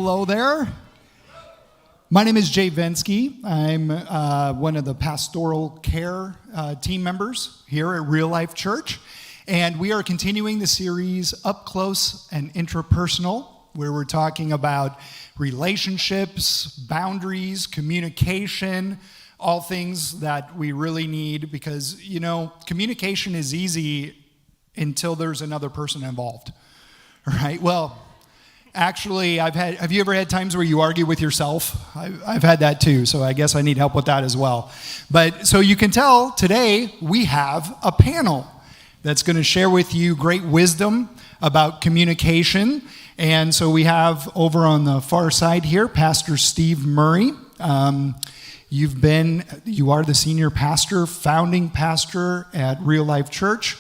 Hello there. My name is Jay Venzke. I'm one of the pastoral care team members here at Real Life Church. And we are continuing the series Up Close and Interpersonal, where we're talking about relationships, boundaries, communication, all things that we really need because, communication is easy until there's another person involved, right? Well, actually, have you ever had times where you argue with yourself? I've had that too, so I guess I need help with that as well. But so you can tell today we have a panel that's going to share with you great wisdom about communication. And so we have over on the far side here, Pastor Steve Murray. You are the senior pastor, founding pastor at Real Life Church,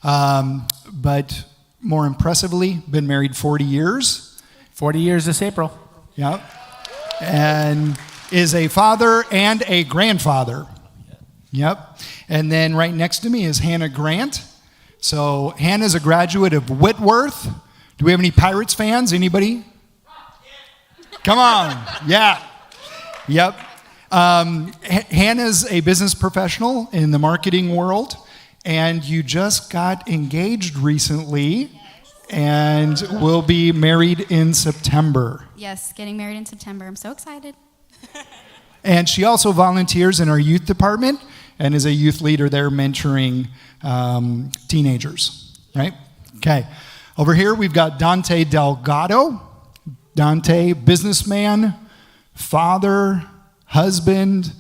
but more impressively, been married 40 years. 40 years this April. Yep. And is a father and a grandfather. Yep. And then right next to me is Hannah Grant. So Hannah's a graduate of Whitworth. Do we have any Pirates fans? Anybody? Come on. Yeah. Yep. Hannah's a business professional in the marketing world, and you just got engaged recently. And we'll be married in September. Yes, getting married in September. I'm so excited. And she also volunteers in our youth department and is a youth leader there mentoring teenagers, right? Okay. Over here we've got Dontae Delgado. Dontae, businessman, father, husband.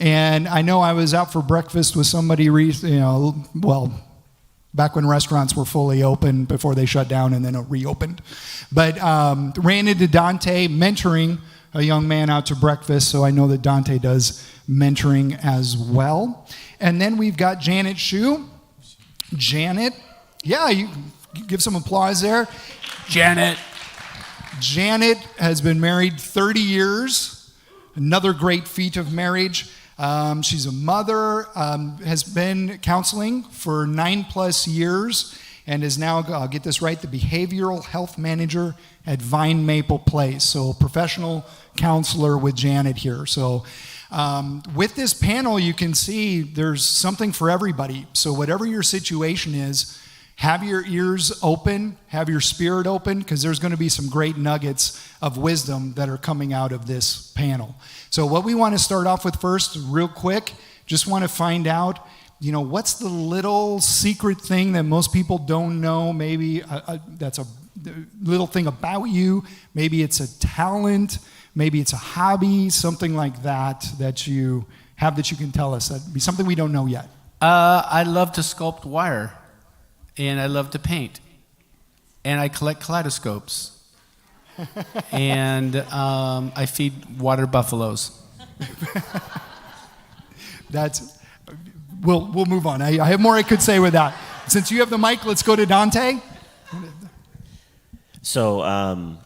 And I know I was out for breakfast with somebody, back when restaurants were fully open before they shut down and then it reopened. But ran into Dontae mentoring a young man out to breakfast, so I know that Dontae does mentoring as well. And then we've got Janet Shue. Janet, you give some applause there. Janet has been married 30 years, another great feat of marriage. She's a mother, has been counseling for 9+ years, and is now, I'll get this right, the behavioral health manager at Vine Maple Place. So professional counselor with Janet here. So with this panel, you can see there's something for everybody. So whatever your situation is, have your ears open, have your spirit open, because there's going to be some great nuggets of wisdom that are coming out of this panel. So what we want to start off with first, real quick, just want to find out, what's the little secret thing that most people don't know? Maybe that's a little thing about you. Maybe it's a talent. Maybe it's a hobby, something like that you have that you can tell us. That'd be something we don't know yet. I love to sculpt wire, and I love to paint, and I collect kaleidoscopes. And I feed water buffaloes. We'll move on. I have more I could say with that. Since you have the mic, let's go to Dontae. So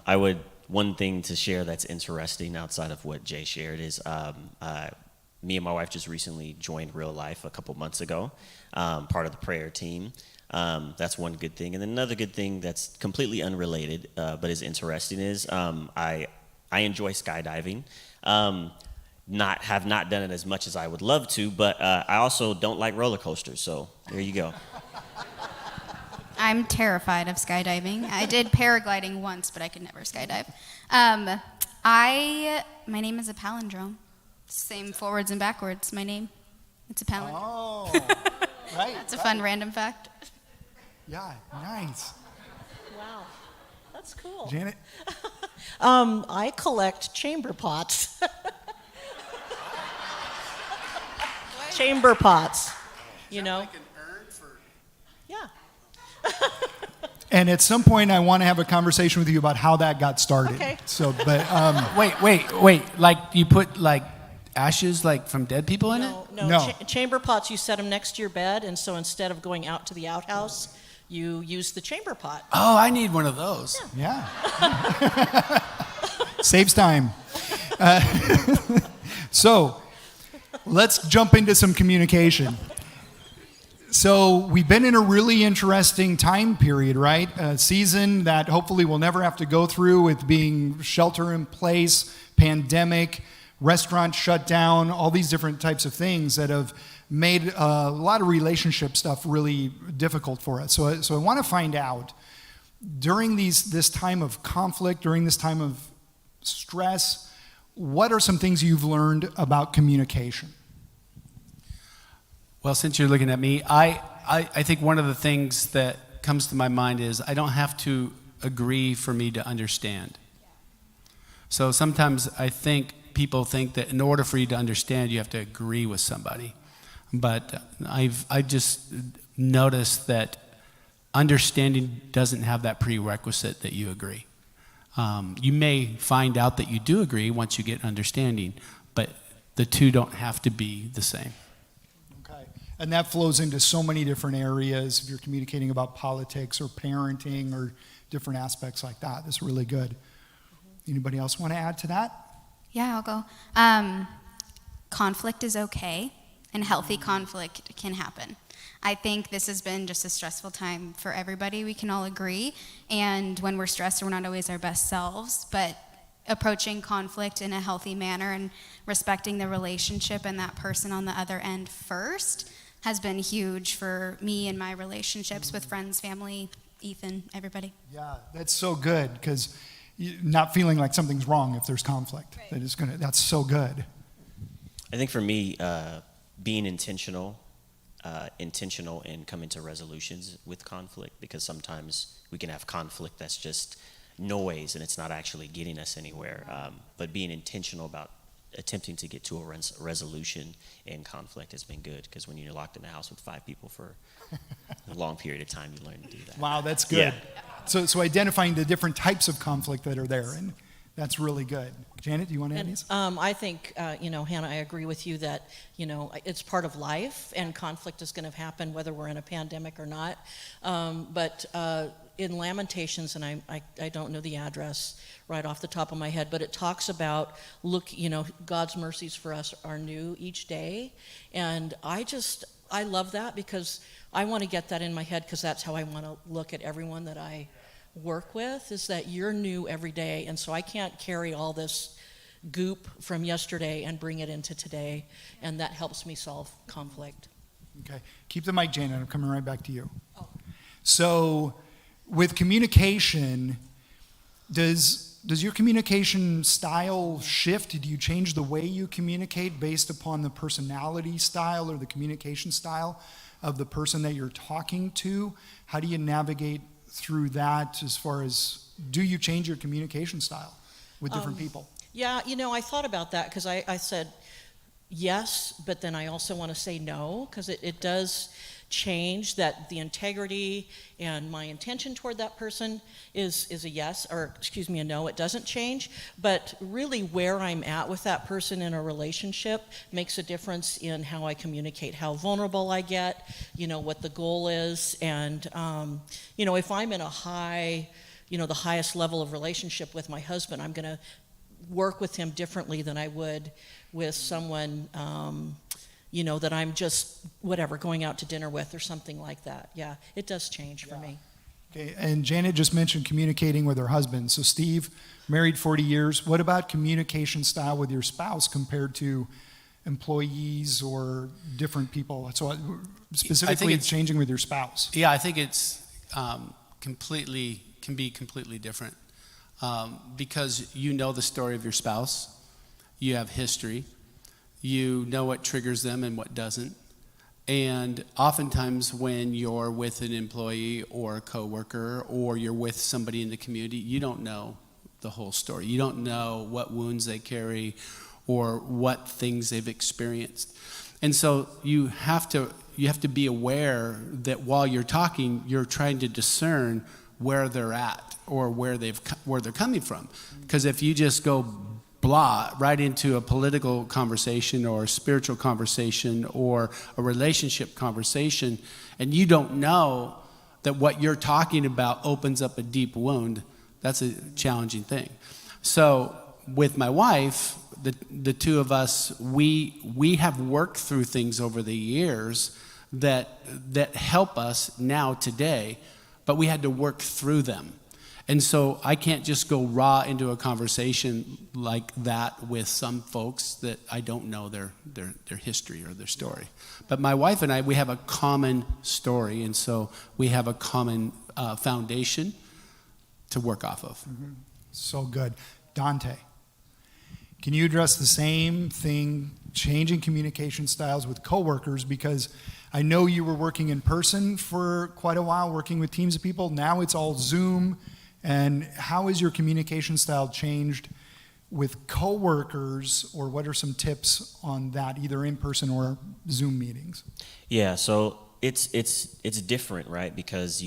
one thing to share that's interesting outside of what Jay shared is me and my wife just recently joined Real Life a couple months ago, part of the prayer team. That's one good thing. And then another good thing that's completely unrelated, but is interesting is I enjoy skydiving. Have not done it as much as I would love to, but I also don't like roller coasters. So there you go. I'm terrified of skydiving. I did paragliding once, but I could never skydive. My name is a palindrome. Same forwards and backwards. My name, it's a palindrome. Oh, right. That's a fun random fact. Yeah, nice. Wow, that's cool. Janet? I collect chamber pots. Chamber pots, Like an urn for... Yeah. And at some point, I want to have a conversation with you about how that got started. Okay. So, but Wait. Like you put ashes from dead people in it? No. Chamber pots, you set them next to your bed, and so instead of going out to the outhouse, you use the chamber pot. Oh, I need one of those. Yeah. Saves time. So let's jump into some communication. So we've been in a really interesting time period, right? A season that hopefully we'll never have to go through with being shelter in place, pandemic, restaurants shut down, all these different types of things that have made a lot of relationship stuff really difficult for us. So I want to find out, during this time of conflict, during this time of stress, what are some things you've learned about communication? Well, since you're looking at me, I think one of the things that comes to my mind is I don't have to agree for me to understand. So sometimes I think people think that in order for you to understand, you have to agree with somebody. But I've just noticed that understanding doesn't have that prerequisite that you agree. You may find out that you do agree once you get understanding, but the two don't have to be the same. Okay. And that flows into so many different areas. If you're communicating about politics or parenting or different aspects like that, that's really good. Anybody else want to add to that? Yeah, I'll go. Conflict is okay, and healthy conflict can happen. I think this has been just a stressful time for everybody. We can all agree. And when we're stressed, we're not always our best selves. But approaching conflict in a healthy manner and respecting the relationship and that person on the other end first has been huge for me and my relationships with friends, family, Ethan, everybody. Yeah, that's so good, because not feeling like something's wrong if there's conflict. Right. That's so good. I think for me, being intentional in coming to resolutions with conflict, because sometimes we can have conflict that's just noise and it's not actually getting us anywhere. But being intentional about attempting to get to a resolution in conflict has been good, because when you're locked in the house with 5 people for a long period of time, you learn to do that. Wow, that's good. Yeah. So identifying the different types of conflict that are there, and that's really good. Janet, do you want to add anything? I think, Hannah, I agree with you that, it's part of life, and conflict is going to happen whether we're in a pandemic or not. But in Lamentations, and I don't know the address right off the top of my head, but it talks about, God's mercies for us are new each day. And I love that, because I want to get that in my head, because that's how I want to look at everyone that I work with, is that you're new every day. And so I can't carry all this goop from yesterday and bring it into today, and that helps me solve conflict. Okay, keep the mic, Janet. I'm coming right back to you. Oh. So with communication, does your communication style shift? Do you change the way you communicate based upon the personality style or the communication style of the person that you're talking to? How do you navigate through that, as far as, do you change your communication style with different people? Yeah, I thought about that, because I said yes, but then I also want to say no, because it does change, that the integrity and my intention toward that person is a yes, or excuse me, a no. It doesn't change, but really where I'm at with that person in a relationship makes a difference in how I communicate, how vulnerable I get, what the goal is. And if I'm in a high, the highest level of relationship with my husband, I'm going to work with him differently than I would with someone that I'm just, going out to dinner with or something like that. Yeah, it does change for me. Okay, and Janet just mentioned communicating with her husband. So Steve, married 40 years. What about communication style with your spouse compared to employees or different people? So specifically, it's changing with your spouse. Yeah, I think it's can be completely different, because you know the story of your spouse. You have history. You know what triggers them and what doesn't. And oftentimes when you're with an employee or a coworker, or you're with somebody in the community, you don't know the whole story. You don't know what wounds they carry or what things they've experienced. And so you have to be aware that while you're talking, you're trying to discern where they're at or where they're coming from. Because if you just go blah right into a political conversation or a spiritual conversation or a relationship conversation, and you don't know that what you're talking about opens up a deep wound, that's a challenging thing. So with my wife, the two of us, we have worked through things over the years that help us now today, but we had to work through them. And so I can't just go raw into a conversation like that with some folks that I don't know their history or their story. But my wife and I, we have a common story, and so we have a common foundation to work off of. Mm-hmm. So good. Dontae, can you address the same thing, changing communication styles with coworkers? Because I know you were working in person for quite a while, working with teams of people. Now it's all Zoom. And how has your communication style changed with coworkers, or what are some tips on that, either in person or Zoom meetings? Yeah, so it's different, right? Because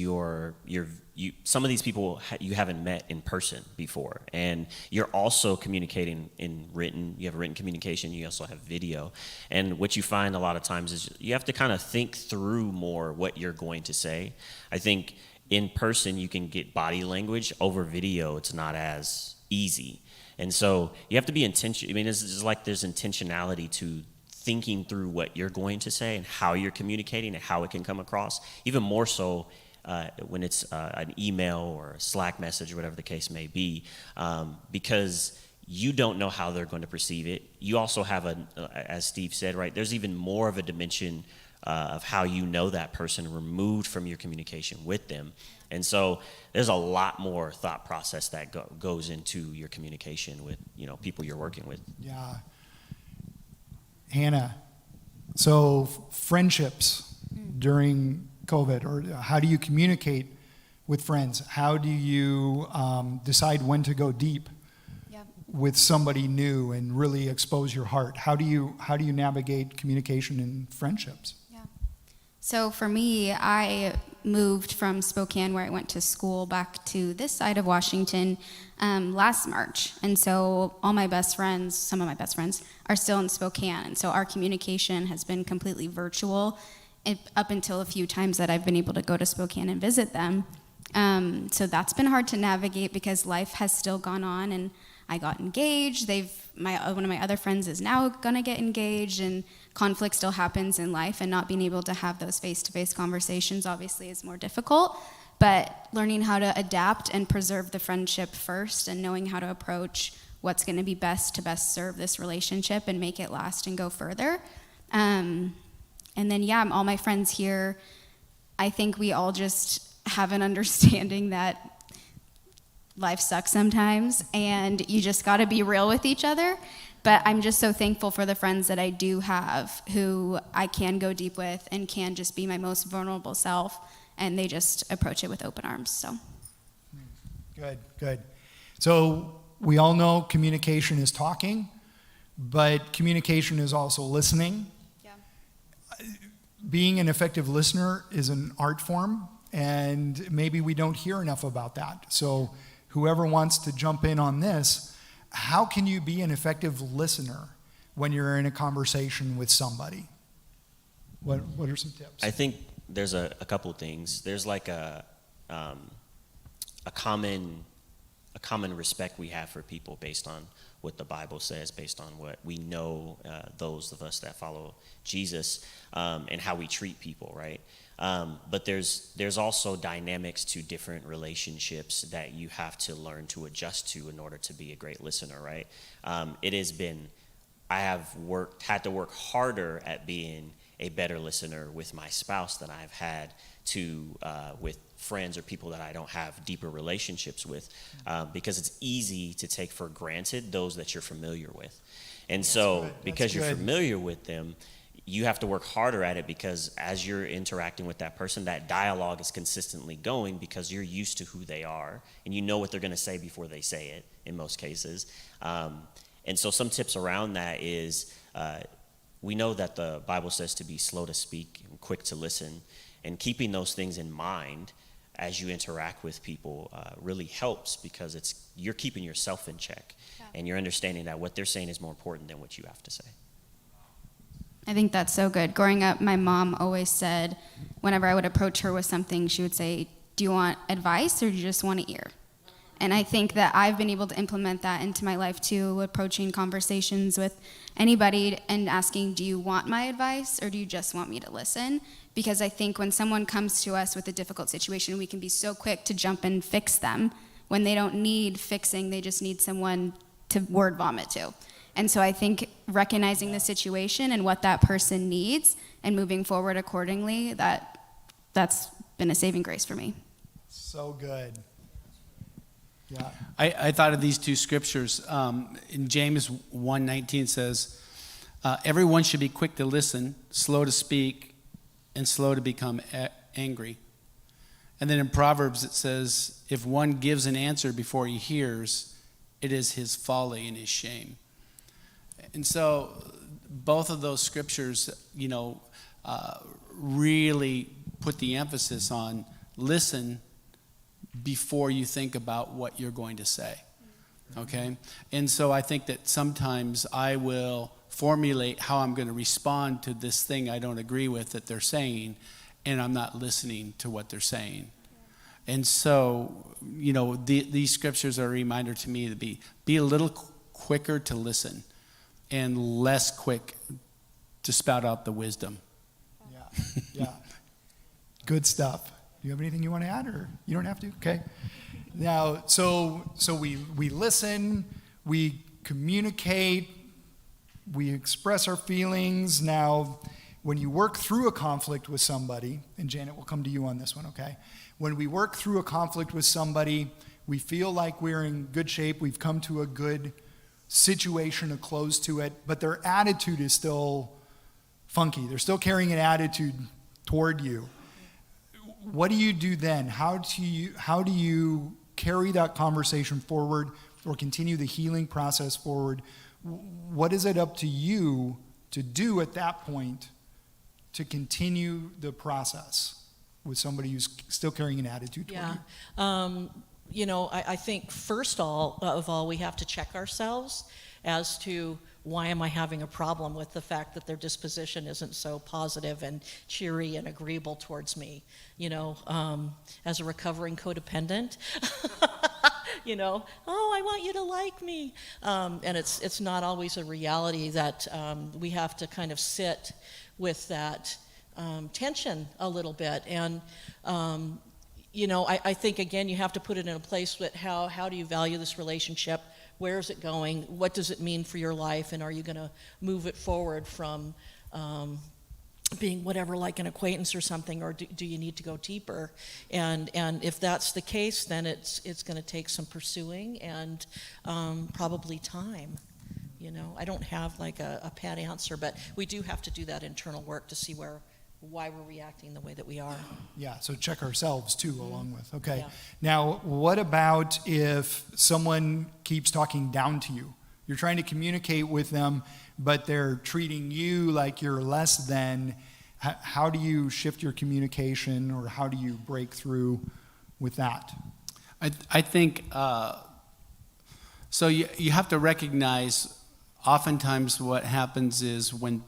some of these people you haven't met in person before, and you're also communicating in written. You have written communication. You also have video, and what you find a lot of times is you have to kind of think through more what you're going to say. I think in person you can get body language. Over video, it's not as easy, and so you have to be intentional. I mean, it's just like there's intentionality to thinking through what you're going to say and how you're communicating and how it can come across, even more so when it's an email or a Slack message or whatever the case may be, because you don't know how they're going to perceive it. You also have as Steve said, right, there's even more of a dimension of how you know that person removed from your communication with them. And so there's a lot more thought process that goes into your communication with people you're working with. Yeah. Hannah, so friendships during COVID, or how do you communicate with friends? How do you decide when to go deep with somebody new and really expose your heart? How do you navigate communication in friendships? Yeah. So for me, I moved from Spokane, where I went to school, back to this side of Washington last March. And so all my best friends, some of my best friends, are still in Spokane. And so our communication has been completely virtual up until a few times that I've been able to go to Spokane and visit them. So that's been hard to navigate because life has still gone on, and I got engaged. One of my other friends is now gonna get engaged, and conflict still happens in life, and not being able to have those face-to-face conversations obviously is more difficult. But learning how to adapt and preserve the friendship first, and knowing how to approach what's gonna be best to best serve this relationship and make it last and go further. And then, all my friends here, I think we all just have an understanding that life sucks sometimes, and you just got to be real with each other. But I'm just so thankful for the friends that I do have, who I can go deep with and can just be my most vulnerable self, and they just approach it with open arms. So Good. So we all know communication is talking, but communication is also listening. Being an effective listener is an art form, and maybe we don't hear enough about that. So whoever wants to jump in on this, how can you be an effective listener when you're in a conversation with somebody? What are some tips? I think there's a couple things. There's like a common respect we have for people based on what the Bible says, based on what we know, those of us that follow Jesus, and how we treat people, right? But there's also dynamics to different relationships that you have to learn to adjust to in order to be a great listener, right? I have had to work harder at being a better listener with my spouse than I've had to with friends or people that I don't have deeper relationships with, because it's easy to take for granted those that you're familiar with. And so because you're familiar with them, you have to work harder at it, because as you're interacting with that person, that dialogue is consistently going because you're used to who they are and you know what they're going to say before they say it in most cases. And so some tips around that is, we know that the Bible says to be slow to speak and quick to listen, and keeping those things in mind as you interact with people really helps, because you're keeping yourself in check, and you're understanding that what they're saying is more important than what you have to say. I think that's so good. Growing up, my mom always said, whenever I would approach her with something, she would say, do you want advice or do you just want to hear? And I think that I've been able to implement that into my life too, approaching conversations with anybody and asking, do you want my advice or do you just want me to listen? because I think when someone comes to us with a difficult situation, we can be so quick to jump and fix them when they don't need fixing, they just need someone to word vomit to. And so I think recognizing the situation and what that person needs and moving forward accordingly, that's been a saving grace for me. So good. Yeah. I thought of these two scriptures. In James 1:19 says, everyone should be quick to listen, slow to speak, and slow to become angry. And then in Proverbs it says, if one gives an answer before he hears, it is his folly and his shame. And so both of those scriptures, really put the emphasis on listen before you think about what you're going to say, okay? And so I think that sometimes I will formulate how I'm going to respond to this thing I don't agree with that they're saying, and I'm not listening to what they're saying. And so, these scriptures are a reminder to me to be a little quicker to listen and less quick to spout out the wisdom. Yeah. Good stuff. Do you have anything you want to add, or you don't have to? Okay. Now, so we listen, we communicate, we express our feelings. Now, when you work through a conflict with somebody, and Janet, will come to you on this one, okay? When we work through a conflict with somebody, we feel like we're in good shape, we've come to a good situation, a close to it, but their attitude is still funky. They're still carrying an attitude toward you. What do you do then? How do you carry that conversation forward or continue the healing process forward? What is it up to you to do at that point to continue the process with somebody who's still carrying an attitude toward you? I think first of all, we have to check ourselves as to why am I having a problem with the fact that their disposition isn't so positive and cheery and agreeable towards me? As a recovering codependent, I want you to like me. And it's not always a reality that we have to kind of sit with that tension a little bit. And, I think, again, you have to put it in a place that how do you value this relationship? Where is it going? What does it mean for your life? And are you going to move it forward from being whatever, like an acquaintance or something, or do you need to go deeper? And if that's the case, then it's going to take some pursuing and probably time. I don't have like a pat answer, but we do have to do that internal work to see why we're reacting the way that we are. Yeah, so check ourselves too along with. Okay. Yeah. Now, what about if someone keeps talking down to you? You're trying to communicate with them, but they're treating you like you're less than. How do you shift your communication, or how do you break through with that? I think, so you have to recognize oftentimes what happens is when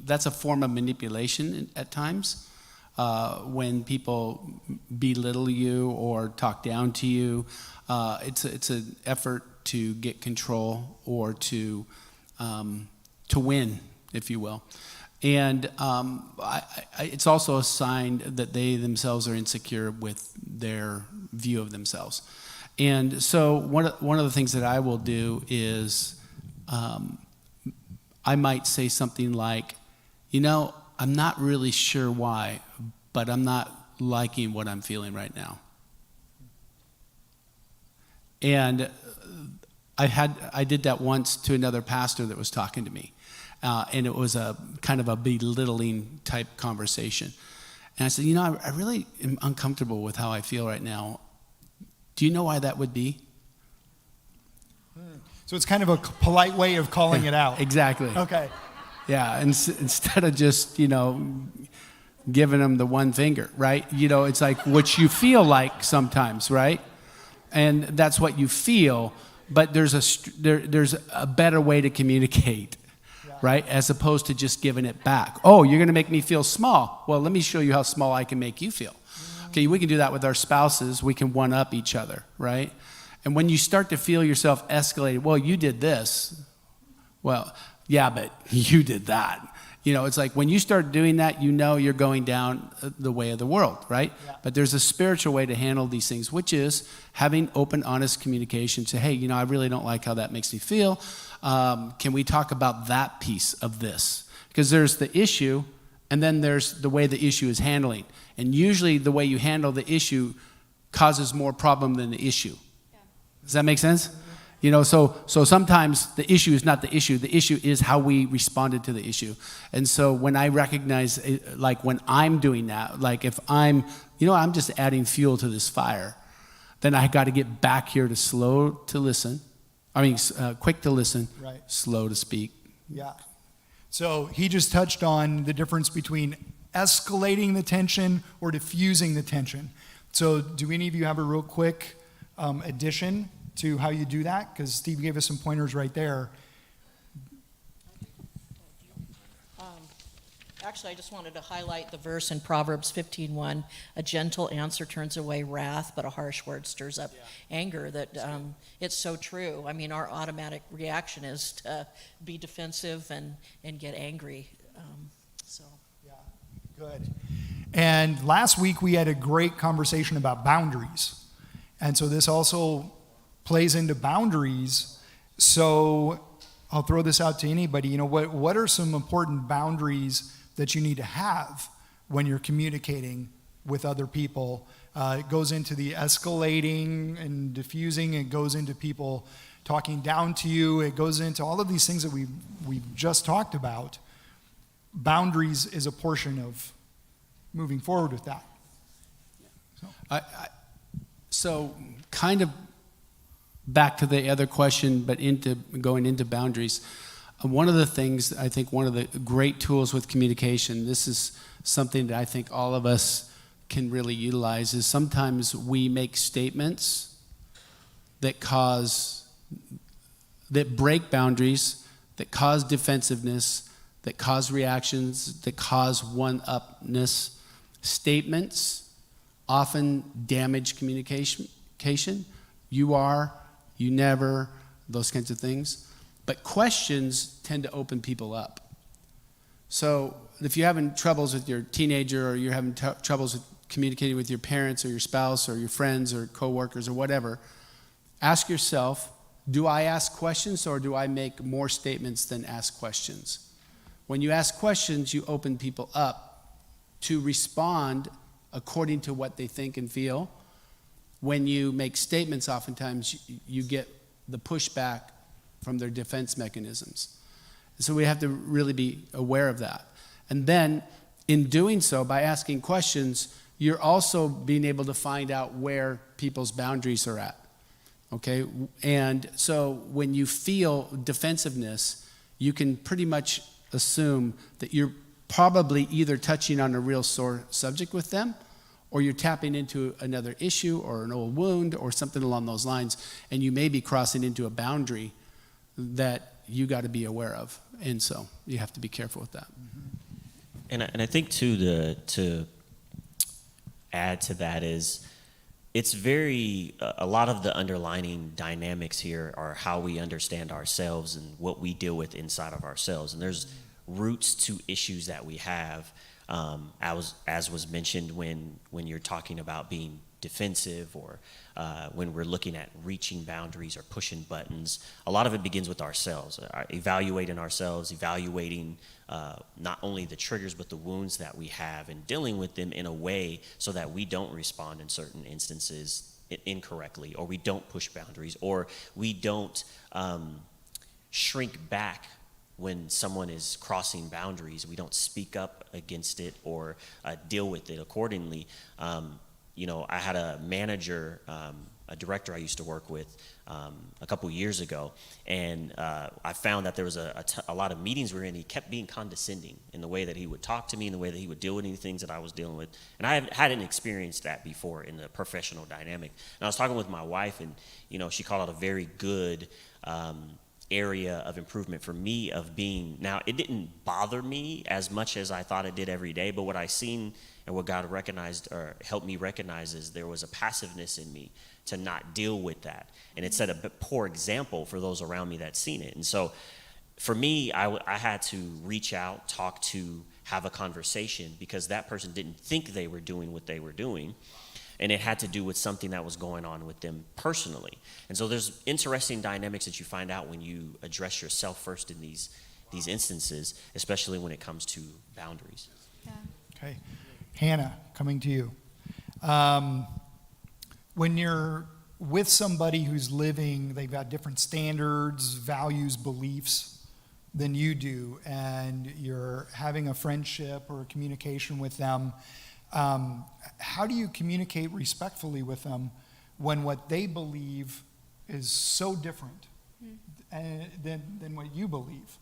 that's a form of manipulation at times. When people belittle you or talk down to you, it's an effort to get control or to win, if you will. And it's also a sign that they themselves are insecure with their view of themselves. And so one of the things that I will do is I might say something like, I'm not really sure why, but I'm not liking what I'm feeling right now. And I did that once to another pastor that was talking to me. And it was a kind of a belittling type conversation. And I said, I really am uncomfortable with how I feel right now. Do you know why that would be? So it's kind of a polite way of calling it out. Exactly. Okay. Yeah, and instead of just, giving them the one finger, right? It's like what you feel like sometimes, right? And that's what you feel, but there's a better way to communicate, right? As opposed to just giving it back. Oh, you're going to make me feel small. Well, let me show you how small I can make you feel. Okay, we can do that with our spouses. We can one-up each other, right? And when you start to feel yourself escalated, well, you did this. Well, yeah, but you did that. It's like when you start doing that, you're going down the way of the world, right? Yeah. But there's a spiritual way to handle these things, which is having open, honest communication. Say, hey, I really don't like how that makes me feel. Can we talk about that piece of this? Because there's the issue, and then there's the way the issue is handling. And usually the way you handle the issue causes more problem than the issue. Yeah. Does that make sense? So sometimes the issue is not the issue. The issue is how we responded to the issue. And so when I recognize, like when I'm doing that, like if I'm just adding fuel to this fire, then I got to get back here to quick to listen, Right. slow to speak. Yeah. So he just touched on the difference between escalating the tension or diffusing the tension. So do any of you have a real quick addition to how you do that? Because Steve gave us some pointers right there. Actually, I just wanted to highlight the verse in Proverbs 15:1. A gentle answer turns away wrath, but a harsh word stirs up anger. It's so true. I mean, our automatic reaction is to be defensive and get angry. Yeah, good. And last week we had a great conversation about boundaries. And so this also plays into boundaries. So I'll throw this out to anybody. What are some important boundaries that you need to have when you're communicating with other people? It goes into the escalating and diffusing. It goes into people talking down to you. It goes into all of these things that we've just talked about. Boundaries is a portion of moving forward with that. So kind of back to the other question, but going into boundaries. One of the things, I think one of the great tools with communication, this is something that I think all of us can really utilize, is sometimes we make statements that break boundaries, that cause defensiveness, that cause reactions, that cause one-upness. Statements often damage communication. You are, you never, those kinds of things. But questions tend to open people up. So if you're having troubles with your teenager, or you're having troubles with communicating with your parents or your spouse or your friends or coworkers or whatever, ask yourself, do I ask questions or do I make more statements than ask questions? When you ask questions, you open people up to respond according to what they think and feel. When you make statements, oftentimes you get the pushback from their defense mechanisms. So we have to really be aware of that. And then in doing so, by asking questions, you're also being able to find out where people's boundaries are at. Okay? And so when you feel defensiveness, you can pretty much assume that you're probably either touching on a real sore subject with them, or you're tapping into another issue or an old wound or something along those lines, and you may be crossing into a boundary that you got to be aware of. And so you have to be careful with that. And I think too, to add to that is, it's a lot of the underlining dynamics here are how we understand ourselves and what we deal with inside of ourselves. And there's roots to issues that we have, as was mentioned when you're talking about being defensive, or when we're looking at reaching boundaries or pushing buttons. A lot of it begins with ourselves, evaluating ourselves, evaluating not only the triggers but the wounds that we have, and dealing with them in a way so that we don't respond in certain instances incorrectly, or we don't push boundaries, or we don't shrink back when someone is crossing boundaries. We don't speak up against it or deal with it accordingly. I had a manager, a director I used to work with a couple years ago, and I found that there was a lot of meetings we were in. He kept being condescending in the way that he would talk to me, in the way that he would deal with any things that I was dealing with. And I hadn't experienced that before in the professional dynamic. And I was talking with my wife, and she called out a very good area of improvement for me of being. Now, it didn't bother me as much as I thought it did every day, but what I seen and what God recognized or helped me recognize is there was a passiveness in me to not deal with that. And it set a poor example for those around me that seen it. And so for me, I had to reach out, talk to, have a conversation, because that person didn't think they were doing what they were doing. And it had to do with something that was going on with them personally. And so there's interesting dynamics that you find out when you address yourself first in these instances, especially when it comes to boundaries. Yeah. Okay. Hannah, coming to you. When you're with somebody who's living, they've got different standards, values, beliefs than you do, and you're having a friendship or a communication with them, how do you communicate respectfully with them when what they believe is so different than what you believe?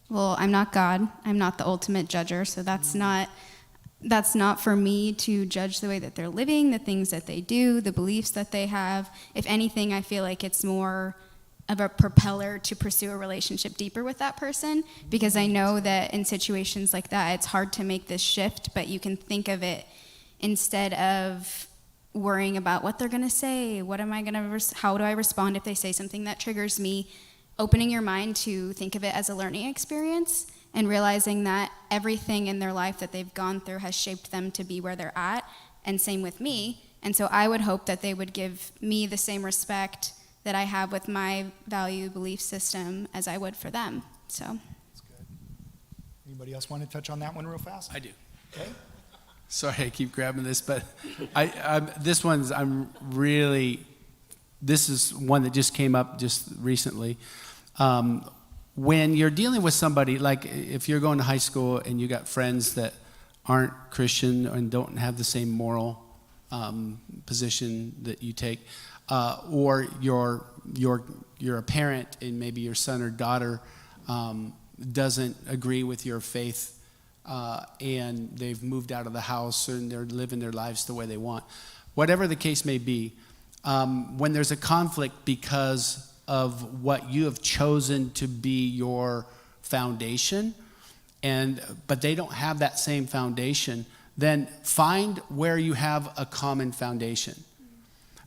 Well, I'm not God. I'm not the ultimate judger, so that's not for me to judge the way that they're living, the things that they do, the beliefs that they have. If anything, I feel like it's more of a propeller to pursue a relationship deeper with that person, because I know that in situations like that, it's hard to make this shift, but you can think of it instead of worrying about what they're going to say, how do I respond if they say something that triggers me, opening your mind to think of it as a learning experience and realizing that everything in their life that they've gone through has shaped them to be where they're at, and same with me. And so I would hope that they would give me the same respect that I have with my value belief system as I would for them. So That's good. Anybody else want to touch on that one real fast? I do. Okay. Sorry, I keep grabbing this, but this is one that just came up just recently. When you're dealing with somebody, like if you're going to high school and you got friends that aren't Christian and don't have the same moral position that you take, or you're a parent and maybe your son or daughter doesn't agree with your faith, and they've moved out of the house and they're living their lives the way they want. Whatever the case may be, when there's a conflict because of what you have chosen to be your foundation, but they don't have that same foundation, then find where you have a common foundation.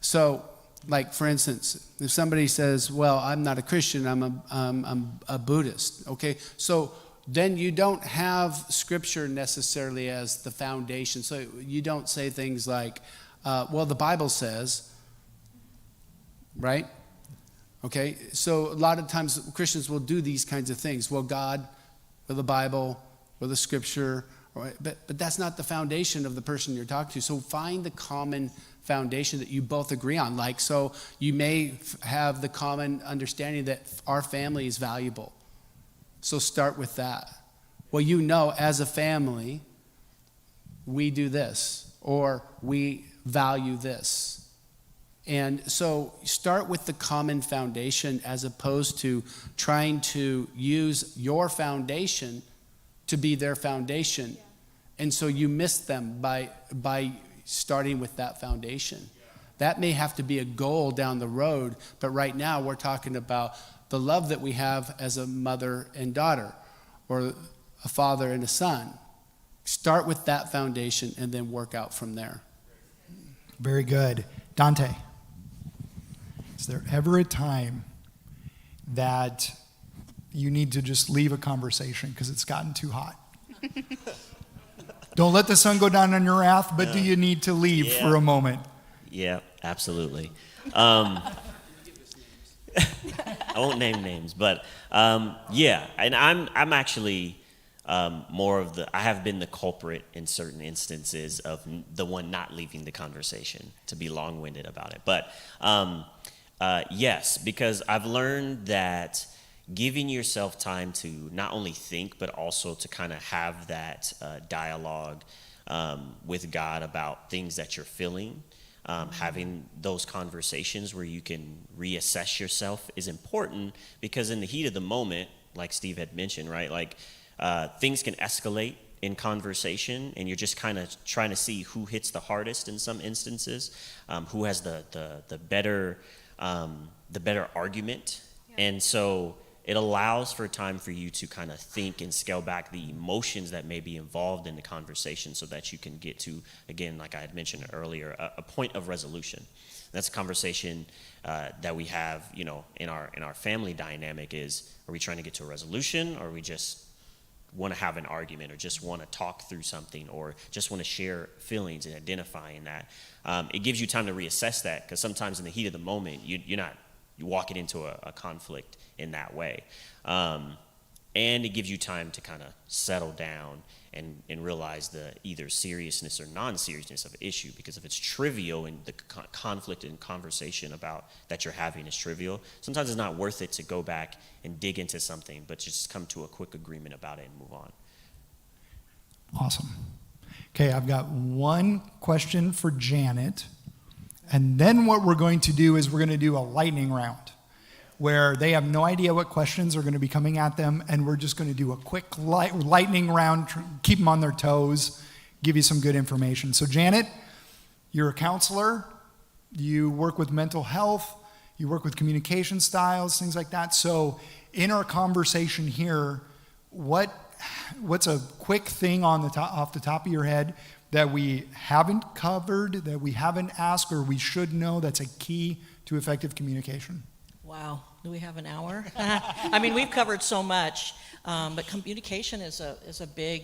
So, like for instance, if somebody says, "Well, I'm not a Christian, I'm a Buddhist," okay, so then you don't have Scripture necessarily as the foundation. So you don't say things like, "Well, the Bible says," right? Okay, so a lot of times Christians will do these kinds of things. Well, God, or the Bible, or the Scripture, but that's not the foundation of the person you're talking to. So find the common foundation that you both agree on. Like, so you may have the common understanding that our family is valuable. So start with that. Well, you know, as a family, we do this, or we value this. And so start with the common foundation as opposed to trying to use your foundation to be their foundation. Yeah. And so you miss them by starting with that foundation. Yeah. That may have to be a goal down the road, but right now we're talking about the love that we have as a mother and daughter, or a father and a son. Start with that foundation and then work out from there. Very good. Dontae, is there ever a time that you need to just leave a conversation because it's gotten too hot? Don't let the sun go down on your wrath, but do you need to leave for a moment? Yeah, absolutely. I won't name names, but yeah, and I'm actually more of I have been the culprit in certain instances of the one not leaving the conversation, to be long-winded about it. But yes, because I've learned that giving yourself time to not only think, but also to kind of have that dialogue with God about things that you're feeling, having those conversations where you can reassess yourself is important, because in the heat of the moment, like Steve had mentioned, right, like things can escalate in conversation, and you're just kind of trying to see who hits the hardest in some instances, who has the better argument. Yeah. And so it allows for time for you to kind of think and scale back the emotions that may be involved in the conversation so that you can get to, again, like I had mentioned earlier, a point of resolution. That's a conversation that we have, you know, in our family dynamic is, are we trying to get to a resolution, or are we just want to have an argument, or just want to talk through something, or just want to share feelings and identifying that? It gives you time to reassess that, because sometimes in the heat of the moment, you're walking into a conflict in that way. And it gives you time to kind of settle down and realize the either seriousness or non-seriousness of the issue. Because if it's trivial and the conflict and conversation about that you're having is trivial, sometimes it's not worth it to go back and dig into something, but just come to a quick agreement about it and move on. Awesome. Okay, I've got one question for Janet. And then what we're going to do is we're going to do a lightning round, where they have no idea what questions are going to be coming at them, and we're just going to do a quick lightning round, keep them on their toes, give you some good information. So Janet, you're a counselor, you work with mental health, you work with communication styles, things like that. So in our conversation here, what's a quick thing off the top of your head that we haven't covered, that we haven't asked, or we should know that's a key to effective communication? Wow, do we have an hour? I mean, we've covered so much, but communication is a big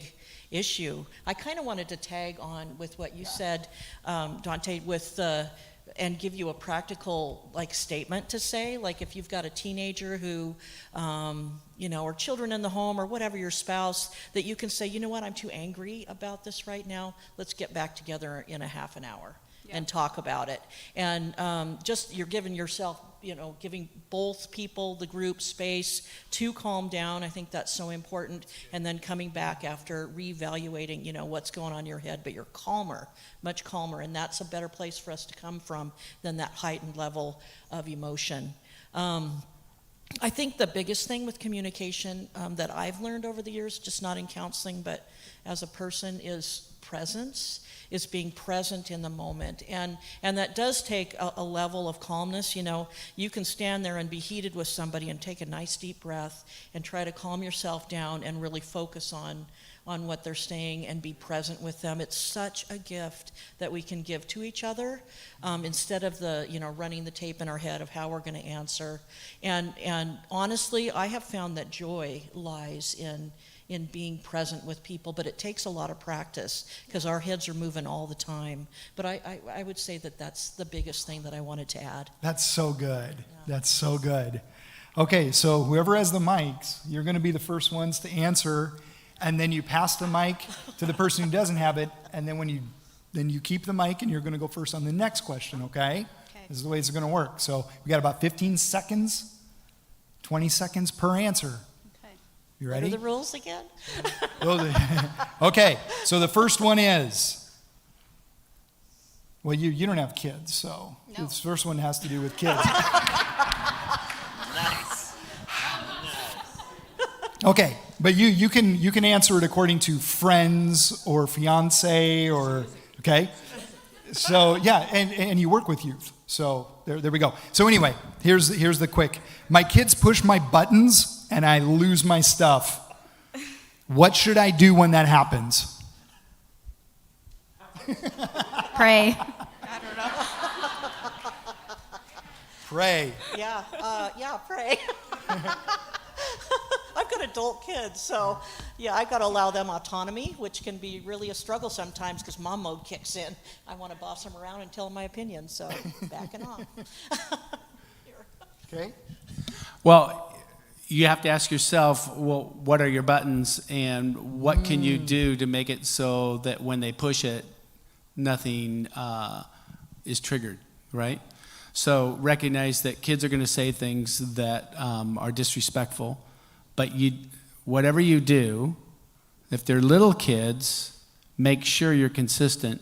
issue. I kind of wanted to tag on with what you said, Dontae, and give you a practical statement to say, like if you've got a teenager who, or children in the home or whatever, your spouse, that you can say, you know what, I'm too angry about this right now. Let's get back together in a half an hour and talk about it. And just you're giving yourself, giving both people, the group, space to calm down. I think that's so important. And then coming back after reevaluating, what's going on in your head, but you're calmer, much calmer. And that's a better place for us to come from than that heightened level of emotion. I think the biggest thing with communication that I've learned over the years, just not in counseling, but as a person, is presence. Is being present in the moment. And that does take a level of calmness. You can stand there and be heated with somebody and take a nice deep breath and try to calm yourself down and really focus on what they're saying and be present with them. It's such a gift that we can give to each other instead of running the tape in our head of how we're going to answer. And honestly, I have found that joy lies in being present with people, but it takes a lot of practice because our heads are moving all the time. But I would say that that's the biggest thing that I wanted to add. That's so good. Yeah. That's so good. Okay, so whoever has the mics, you're going to be the first ones to answer, and then you pass the mic to the person who doesn't have it, and then then you keep the mic, and you're going to go first on the next question, okay? This is the way it's going to work. So we got about 15 seconds, 20 seconds per answer. You ready? What are the rules again? Okay, so the first one is, well, you don't have kids, so no. This first one has to do with kids. Nice. Okay, but you can answer it according to friends or fiance or, okay? So, yeah, and you work with youth. So there we go. So anyway, here's the quick. My kids push my buttons and I lose my stuff. What should I do when that happens? Pray. I don't know. Pray. Yeah, pray. I've got adult kids, so I've got to allow them autonomy, which can be really a struggle sometimes because mom mode kicks in. I want to boss them around and tell them my opinion, so backing off. Okay. Well, you have to ask yourself, well, what are your buttons and what can you do to make it so that when they push it, nothing is triggered, right? So recognize that kids are going to say things that are disrespectful, but whatever you do, if they're little kids, make sure you're consistent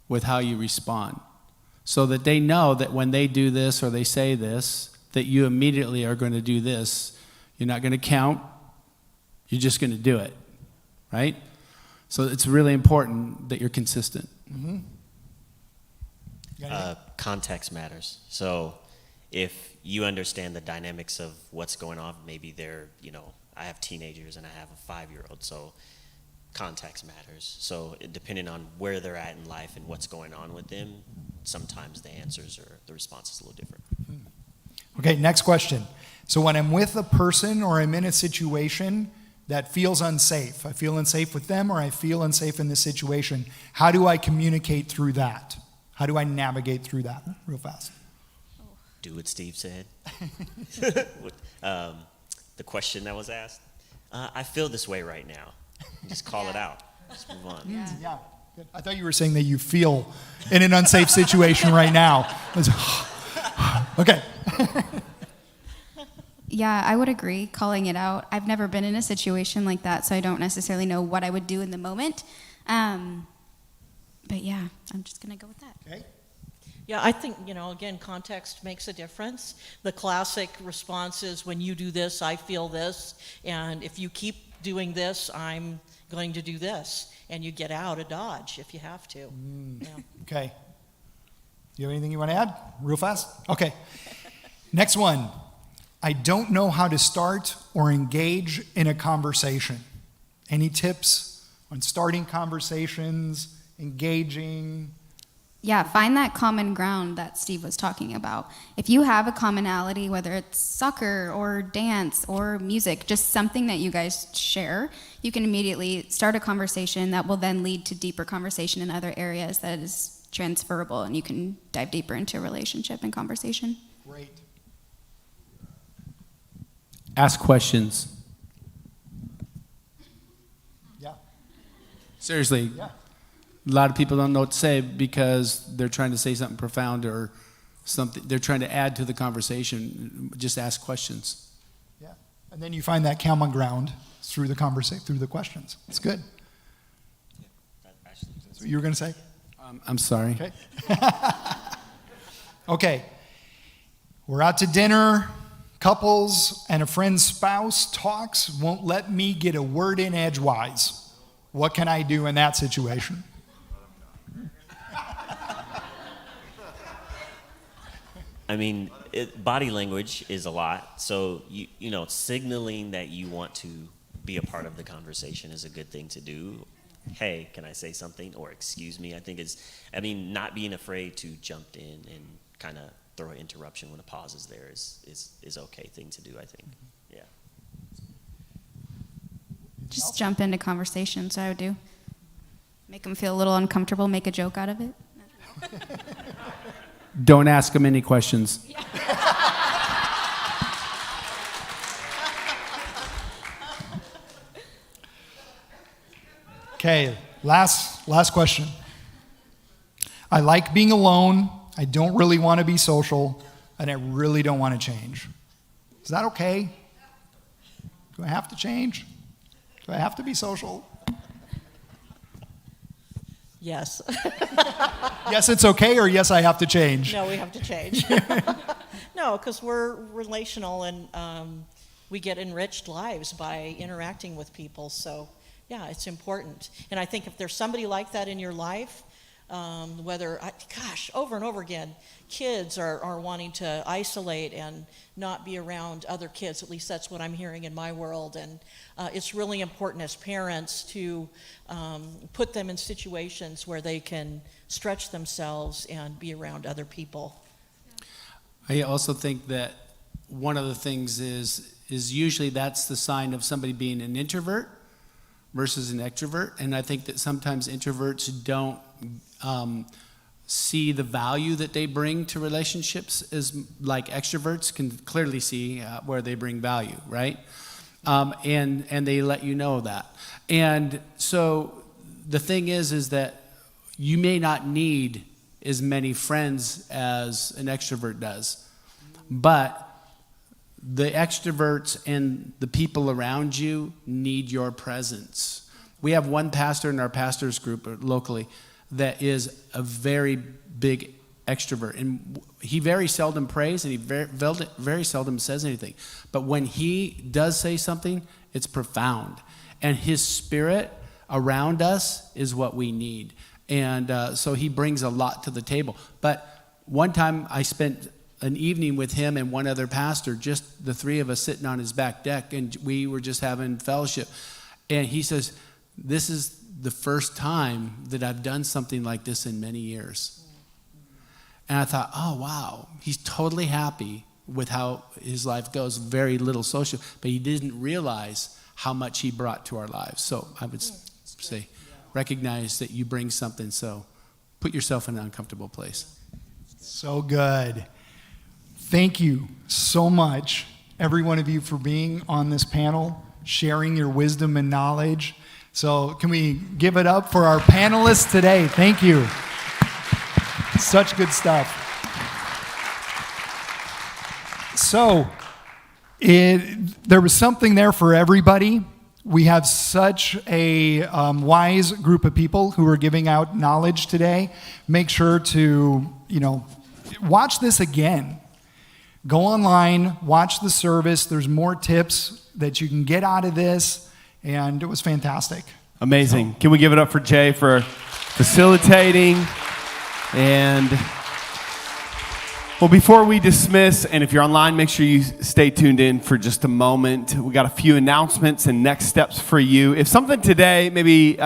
with how you respond so that they know that when they do this or they say this, that you immediately are going to do this. You're not going to count. You're just going to do it, right? So it's really important that you're consistent. Mm-hmm. Context matters. So if you understand the dynamics of what's going on, maybe they're, I have teenagers and I have a 5-year-old, so context matters. So depending on where they're at in life and what's going on with them, sometimes the answers or the response is a little different. Okay, next question. So when I'm with a person or I'm in a situation that feels unsafe, I feel unsafe with them or I feel unsafe in this situation, how do I communicate through that? How do I navigate through that real fast? Do what Steve said. The question that was asked, I feel this way right now. Just call it out. Just move on. Yeah. Good. I thought you were saying that you feel in an unsafe situation right now. Okay. Yeah, I would agree, calling it out. I've never been in a situation like that, so I don't necessarily know what I would do in the moment. But yeah, I'm just going to go with that. Okay. Yeah, I think, again, context makes a difference. The classic response is, when you do this, I feel this, and if you keep doing this, I'm going to do this, and you get out of Dodge if you have to. Yeah. Okay. Do you have anything you want to add real fast? Okay. Next one. I don't know how to start or engage in a conversation. Any tips on starting conversations, engaging? Yeah, find that common ground that Steve was talking about. If you have a commonality, whether it's soccer or dance or music, just something that you guys share, you can immediately start a conversation that will then lead to deeper conversation in other areas that is transferable, and you can dive deeper into a relationship and conversation. Great. Ask questions. Yeah. Seriously. Yeah. A lot of people don't know what to say because they're trying to say something profound or something. They're trying to add to the conversation. Just ask questions. Yeah. And then you find that common ground through the conversation, through the questions. It's good. That's what you were going to say? I'm sorry. Okay. Okay. We're out to dinner. Couples and a friend's spouse talks, won't let me get a word in edgewise. What can I do in that situation? I mean, body language is a lot. So, signaling that you want to be a part of the conversation is a good thing to do. Hey, can I say something? Or excuse me. I think not being afraid to jump in and kind of throw an interruption when a pause is there is okay thing to do, I think. Yeah. Just jump into conversations, I would do. Make them feel a little uncomfortable, make a joke out of it. Don't ask them any questions. Okay, last question. I like being alone. I don't really want to be social, and I really don't want to change. Is that okay? Do I have to change? Do I have to be social? Yes. Yes, it's okay, or yes, I have to change? No, we have to change. No, because we're relational, and we get enriched lives by interacting with people. So, yeah, it's important. And I think if there's somebody like that in your life, over and over again, kids are wanting to isolate and not be around other kids. At least that's what I'm hearing in my world. And it's really important as parents to put them in situations where they can stretch themselves and be around other people. I also think that one of the things is usually that's the sign of somebody being an introvert versus an extrovert. And I think that sometimes introverts don't see the value that they bring to relationships as like extroverts can clearly see where they bring value, right? And they let you know that. And so the thing is that you may not need as many friends as an extrovert does, but the extroverts and the people around you need your presence. We have one pastor in our pastors group locally that is a very big extrovert, and he very seldom prays, and he very seldom says anything. But when he does say something, it's profound, and his spirit around us is what we need. And so he brings a lot to the table. But one time I spent an evening with him and one other pastor, just the three of us sitting on his back deck, and we were just having fellowship. And he says, this is the first time that I've done something like this in many years. And I thought, oh, wow, he's totally happy with how his life goes, very little social, but he didn't realize how much he brought to our lives. So I would say, recognize that you bring something, so put yourself in an uncomfortable place. So good. Thank you so much, every one of you, for being on this panel, sharing your wisdom and knowledge. So can we give it up for our panelists today? Thank you. Such good stuff. So there was something there for everybody. We have such a wise group of people who are giving out knowledge today. Make sure to, watch this again. Go online, watch the service. There's more tips that you can get out of this, and it was fantastic. Amazing. Can we give it up for Jay for facilitating? And well, before we dismiss, and if you're online, make sure you stay tuned in for just a moment. We got a few announcements and next steps for you. If something today, maybe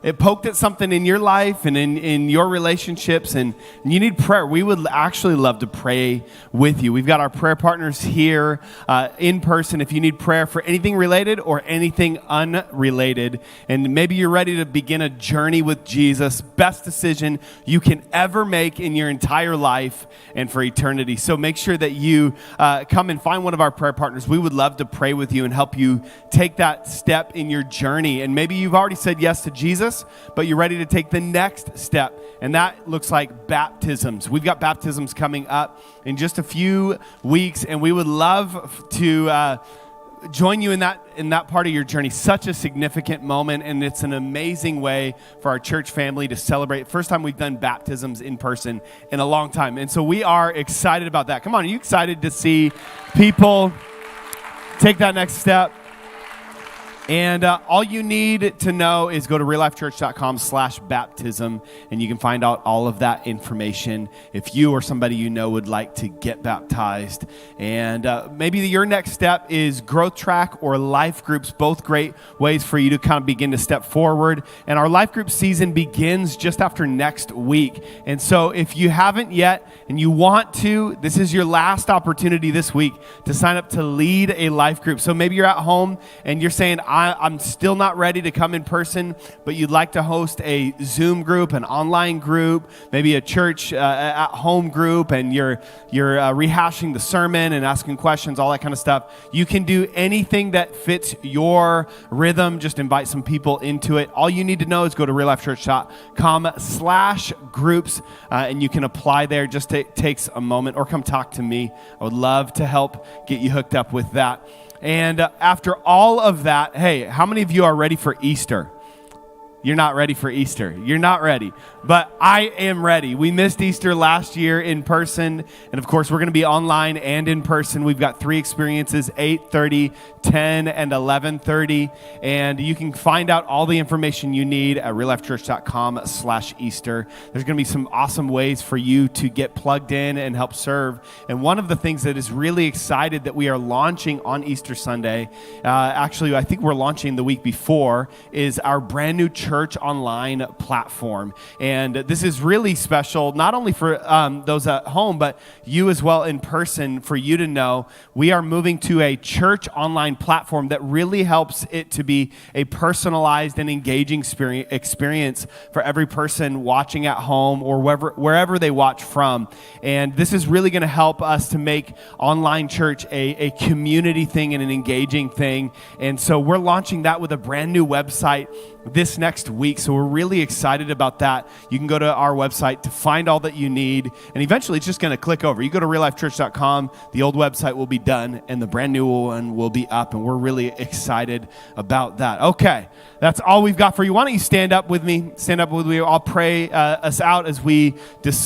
it poked at something in your life and in your relationships, and you need prayer, we would actually love to pray with you. We've got our prayer partners here in person if you need prayer for anything related or anything unrelated. And maybe you're ready to begin a journey with Jesus, best decision you can ever make in your entire life and for eternity. So make sure that you come and find one of our prayer partners. We would love to pray with you and help you take that step in your journey. And maybe you've already said yes to Jesus, but you're ready to take the next step, and that looks like baptisms. We've got baptisms coming up in just a few weeks, and we would love to join you in that part of your journey. Such a significant moment, and it's an amazing way for our church family to celebrate. First time we've done baptisms in person in a long time, and so we are excited about that. Come on, are you excited to see people take that next step? And all you need to know is go to reallifechurch.com/baptism, and you can find out all of that information if you or somebody you know would like to get baptized. And maybe your next step is growth track or life groups, both great ways for you to kind of begin to step forward. And our life group season begins just after next week. And so if you haven't yet and you want to, this is your last opportunity this week to sign up to lead a life group. So maybe you're at home and you're saying, I'm still not ready to come in person, but you'd like to host a Zoom group, an online group, maybe a church at home group, and you're rehashing the sermon and asking questions, all that kind of stuff. You can do anything that fits your rhythm. Just invite some people into it. All you need to know is go to reallifechurch.com/groups, and you can apply there. Just takes a moment, or come talk to me. I would love to help get you hooked up with that. And after all of that, hey, how many of you are ready for Easter? You're not ready for Easter. You're not ready. But I am ready. We missed Easter last year in person. And of course, we're going to be online and in person. We've got 3 experiences, 8:30, 10, and 11:30. And you can find out all the information you need at reallifechurch.com/Easter. There's going to be some awesome ways for you to get plugged in and help serve. And one of the things that is really excited that we are launching on Easter Sunday, actually, I think we're launching the week before, is our brand new church online platform. And this is really special, not only for those at home, but you as well in person, for you to know we are moving to a church online platform that really helps it to be a personalized and engaging experience for every person watching at home or wherever they watch from. And this is really going to help us to make online church a community thing and an engaging thing. And so we're launching that with a brand new website this next week. So we're really excited about that. You can go to our website to find all that you need. And eventually it's just going to click over. You go to reallifechurch.com, the old website will be done and the brand new one will be up. And we're really excited about that. Okay, that's all we've got for you. Why don't you stand up with me? Stand up with me. I'll pray us out as we dismiss.